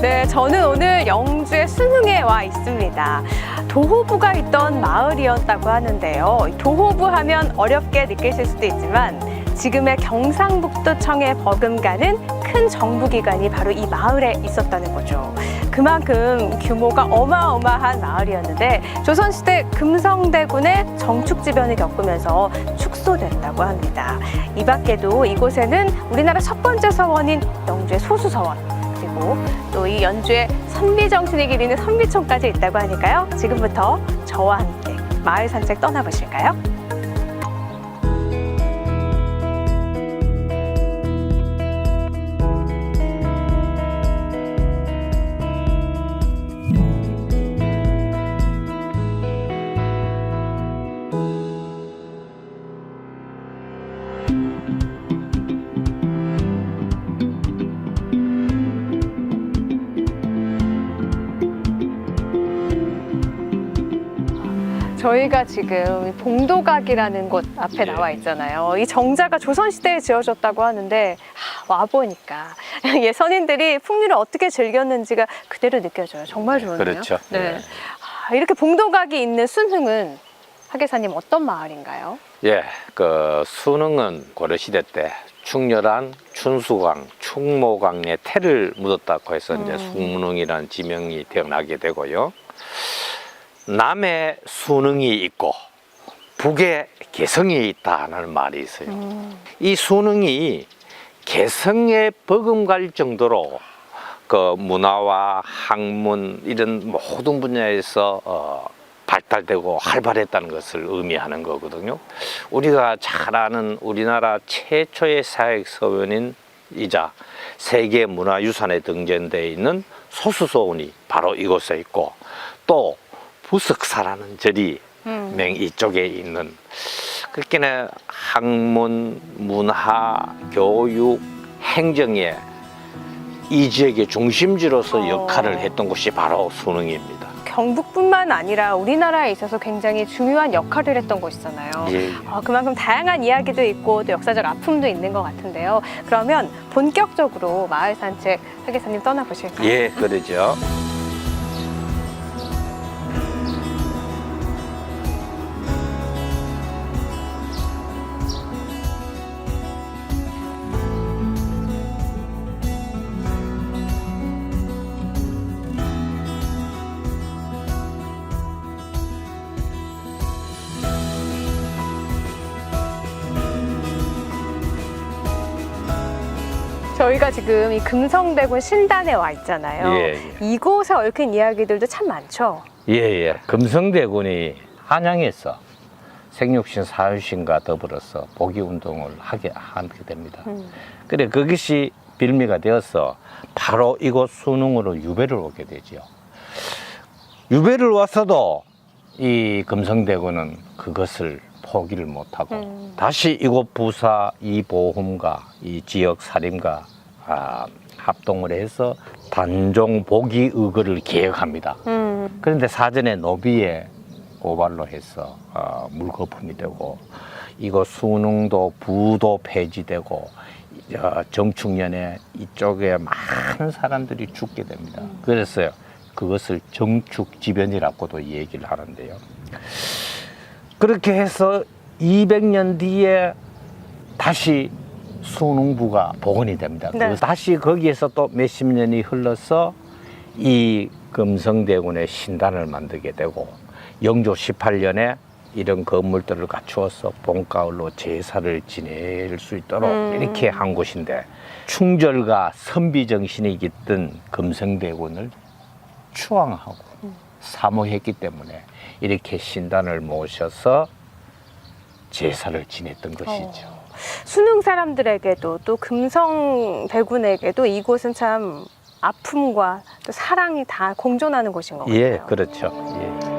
네, 저는 오늘 영주의 순흥에 와 있습니다. 도호부가 있던 마을이었다고 하는데요. 도호부 하면 어렵게 느끼실 수도 있지만 지금의 경상북도청에 버금가는 큰 정부기관이 바로 이 마을에 있었다는 거죠. 그만큼 규모가 어마어마한 마을이었는데 조선시대 금성대군의 정축지변을 겪으면서 축소됐다고 합니다. 이 밖에도 이곳에는 우리나라 첫 번째 서원인 영주의 소수서원, 그리고 또 이 연주의 선비정신이 기리는 선비촌까지 있다고 하니까요. 지금부터 저와 함께 마을 산책 떠나보실까요? 저희가 지금 봉도각이라는 곳 앞에 나와 있잖아요. 이 정자가 조선시대에 지어졌다고 하는데 와보니까 선인들이 풍류를 어떻게 즐겼는지가 그대로 느껴져요. 정말 좋은데요. 그렇죠. 네. 이렇게 봉도각이 있는 순흥은 하계사님 어떤 마을인가요? 예, 그 순흥은 고려시대 때 충렬한 춘수강, 충모강에 태를 묻었다고 해서 이제 순흥이라는 지명이 태어나게 되고요. 남에 순흥이 있고 북에 개성이 있다는 말이 있어요. 이 순흥이 개성에 버금갈 정도로 그 문화와 학문 이런 모든 분야에서 발달되고 활발했다는 것을 의미하는 거거든요. 우리가 잘 아는 우리나라 최초의 사획서원이자 세계문화유산에 등재되어 있는 소수서원이 바로 이곳에 있고, 또 부석사라는 절이 이쪽에 있는, 그렇게는 학문, 문화, 교육, 행정에 이 지역의 중심지로서 역할을 했던 곳이 바로 순흥입니다. 경북뿐만 아니라 우리나라에 있어서 굉장히 중요한 역할을 했던 곳이잖아요. 예. 그만큼 다양한 이야기도 있고 또 역사적 아픔도 있는 것 같은데요. 그러면 본격적으로 마을 산책 하계사님 떠나보실까요? 예, 그러죠. 저희가 지금 이 금성대군 신단에 와 있잖아요. 예, 이곳에 얽힌 이야기들도 참 많죠. 예. 금성대군이 한양에서 생육신, 사유신과 더불어서 복위운동을 하게 됩니다. 그래 그것이 빌미가 되어서 바로 이곳 순흥으로 유배를 오게 되죠. 유배를 왔어도 이 금성대군은 그것을 포기를 못하고 다시 이곳 부사 이보험과 이 지역 사림과 합동을 해서 단종 복위 의거를 개혁합니다. 그런데 사전에 노비의 고발로 해서 물거품이 되고 이곳 순흥도 부도 폐지되고 정축년에 이쪽에 많은 사람들이 죽게 됩니다. 그래서 그것을 정축지변이라고도 얘기를 하는데요. 그렇게 해서 200년 뒤에 다시 순흥부가 복원이 됩니다. 네. 다시 거기에서 또 몇십 년이 흘러서 이 금성대군의 신단을 만들게 되고 영조 18년에 이런 건물들을 갖추어서 봄가을로 제사를 지낼 수 있도록 이렇게 한 곳인데, 충절과 선비정신이 깃든 금성대군을 추앙하고 사모했기 때문에 이렇게 신단을 모셔서 제사를 지냈던 것이죠. 순흥 사람들에게도 또 금성대군에게도 이곳은 참 아픔과 또 사랑이 다 공존하는 곳인 것 같아요. 예, 그렇죠. 예.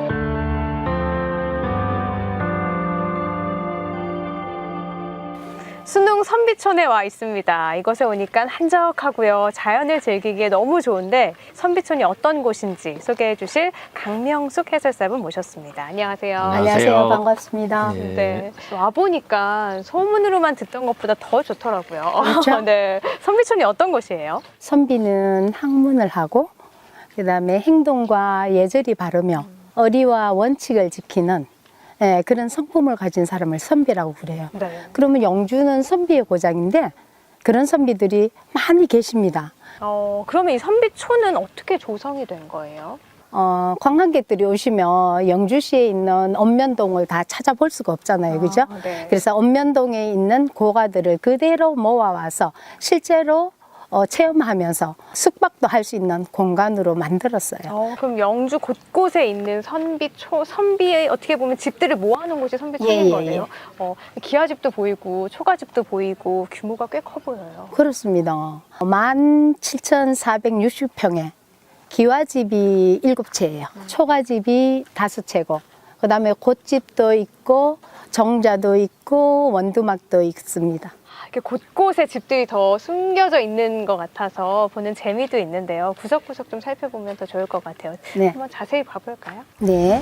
순흥 선비촌에 와 있습니다. 이곳에 오니까 한적하고요. 자연을 즐기기에 너무 좋은데 선비촌이 어떤 곳인지 소개해 주실 강명숙 해설사분 모셨습니다. 안녕하세요. 안녕하세요. 반갑습니다. 네. 와보니까 소문으로만 듣던 것보다 더 좋더라고요. 그렇죠? 네. 선비촌이 어떤 곳이에요? 선비는 학문을 하고 그다음에 행동과 예절이 바르며 어리와 원칙을 지키는 그런 성품을 가진 사람을 선비라고 그래요. 네. 그러면 영주는 선비의 고장인데 그런 선비들이 많이 계십니다. 그러면 이 선비촌은 어떻게 조성이 된 거예요? 관광객들이 오시면 영주시에 있는 읍면동을 다 찾아볼 수가 없잖아요. 그죠? 네. 그래서 읍면동에 있는 고가들을 그대로 모아와서 실제로 체험하면서 숙박도 할 수 있는 공간으로 만들었어요. 그럼 영주 곳곳에 있는 선비의 어떻게 보면 집들을 모아놓은 곳이 선비촌인 예. 거네요. 기와집도 보이고 초가집도 보이고 규모가 꽤 커 보여요. 그렇습니다. 17,460평에 기와집이 7채예요. 초가집이 5채고, 그 다음에 곶집도 있고, 정자도 있고, 원두막도 있습니다. 이렇게 곳곳에 집들이 더 숨겨져 있는 것 같아서 보는 재미도 있는데요. 구석구석 좀 살펴보면 더 좋을 것 같아요. 네. 한번 자세히 봐볼까요? 네.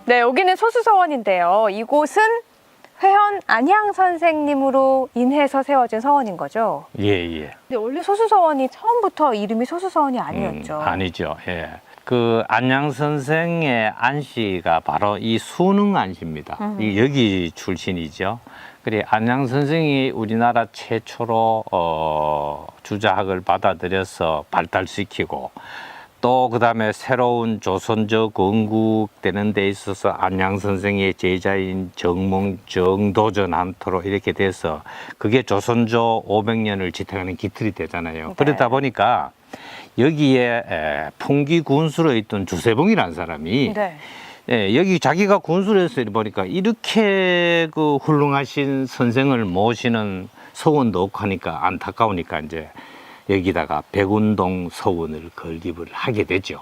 네, 여기는 소수서원인데요. 이곳은 회원 안향 선생님으로 인해서 세워진 서원인 거죠? 예, 예. 근데 원래 소수서원이 처음부터 이름이 소수서원이 아니었죠? 아니죠. 예. 그 안양 선생의 안씨가 바로 이 수능 안씨입니다. 이 여기 출신이죠. 그래 안양 선생이 우리나라 최초로 주자학을 받아들여서 발달시키고 또 그다음에 새로운 조선족 건국되는 데 있어서 안양 선생의 제자인 정몽 정도전한토로 이렇게 돼서 그게 조선조 500년을 지탱하는 기틀이 되잖아요. 네. 그러다 보니까 여기에 풍기 군수로 있던 주세봉이라는 사람이 네. 여기 자기가 군수로 해서 보니까 이렇게 그 훌륭하신 선생을 모시는 서원도 없고 하니까 안타까우니까 이제 여기다가 백운동 서원을 건립을 하게 되죠.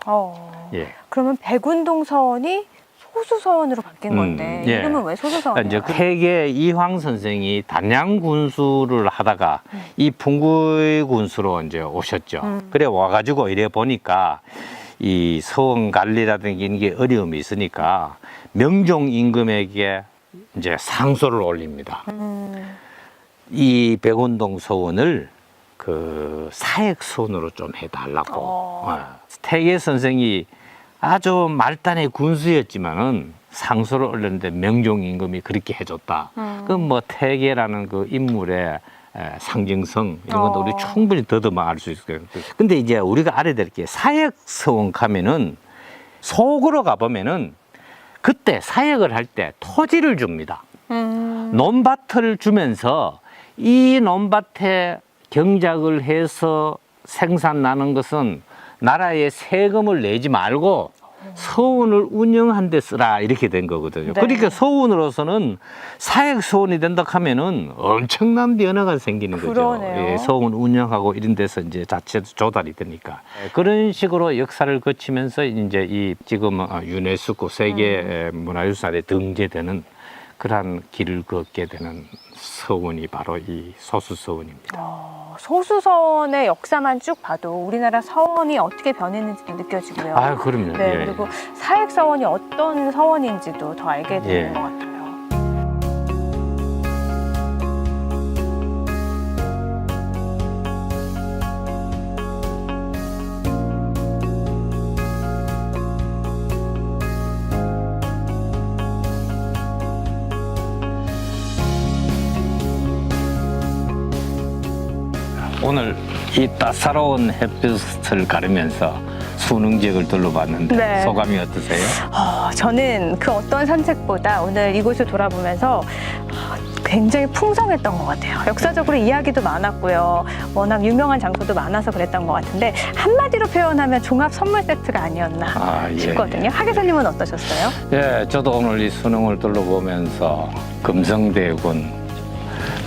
예. 그러면 백운동 서원이 소수서원으로 바뀐 건데 예. 이름은 왜 소수서원이에요? 이제 태계 이황 선생이 단양 군수를 하다가 이 풍구의 군수로 이제 오셨죠. 그래 와가지고 이래 보니까 이 서원 관리라든지 이런 게 어려움이 있으니까 명종 임금에게 이제 상소를 올립니다. 이 백운동 서원을 그 사액선으로 좀 해달라고. 태계 선생이 아주 말단의 군수였지만은 상소를 올렸는데 명종 임금이 그렇게 해줬다. 그럼 뭐 태계라는 그 인물의 상징성 이런 것도 우리 충분히 더듬어 알 수 있어요. 근데 이제 우리가 알아야 될 게 사역서원 가면은 속으로 가보면은 그때 사역을 할 때 토지를 줍니다. 논밭을 주면서 이 논밭에 경작을 해서 생산나는 것은 나라에 세금을 내지 말고 서원을 운영한 데 쓰라 이렇게 된 거거든요. 네. 그러니까 서원으로서는 사액 서원이 된다 하면은 엄청난 변화가 생기는 거죠. 그러네요. 예, 서원 운영하고 이런 데서 이제 자체도 조달이 되니까 그런 식으로 역사를 거치면서 이제 이 지금 유네스코 세계 문화유산에 등재되는 그러한 길을 걷게 되는 서원이 바로 이 소수서원입니다. 소수서원의 역사만 쭉 봐도 우리나라 서원이 어떻게 변했는지도 느껴지고요. 아, 그럼요. 네, 예. 그리고 사액서원이 어떤 서원인지도 더 알게 되는 예. 것 같아요. 오늘 이 따사로운 햇빛을 가르면서 수능 지역을 둘러봤는데 네. 소감이 어떠세요? 저는 그 어떤 산책보다 오늘 이곳을 돌아보면서 굉장히 풍성했던 것 같아요. 역사적으로 이야기도 많았고요. 워낙 유명한 장소도 많아서 그랬던 것 같은데 한마디로 표현하면 종합 선물 세트가 아니었나 예, 싶거든요. 하계사님은 어떠셨어요? 예, 저도 오늘 이 수능을 둘러보면서 금성대군,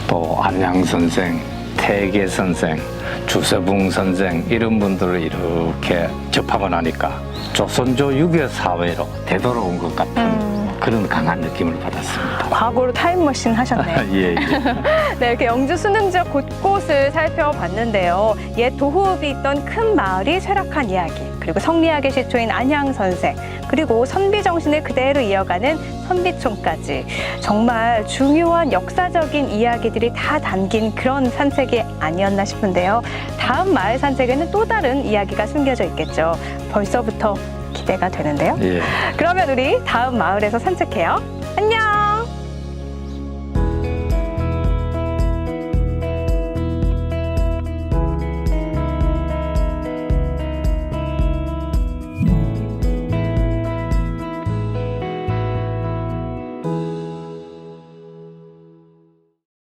또 안양 선생, 태계 선생, 주세붕 선생 이런 분들을 이렇게 접하고 나니까 조선조 유교 사회로 되돌아온 것 같은 그런 강한 느낌을 받았습니다. 과거로 타임머신 하셨네요. 예, 예. 네, 이렇게 영주 순흥 지역 곳곳을 살펴봤는데요. 옛 도호읍이 있던 큰 마을이 쇠락한 이야기, 그리고 성리학의 시초인 안향선생, 그리고 선비 정신을 그대로 이어가는 선비촌까지 정말 중요한 역사적인 이야기들이 다 담긴 그런 산책이 아니었나 싶은데요. 다음 마을 산책에는 또 다른 이야기가 숨겨져 있겠죠. 벌써부터 기대가 되는데요. 예. 그러면 우리 다음 마을에서 산책해요. 안녕!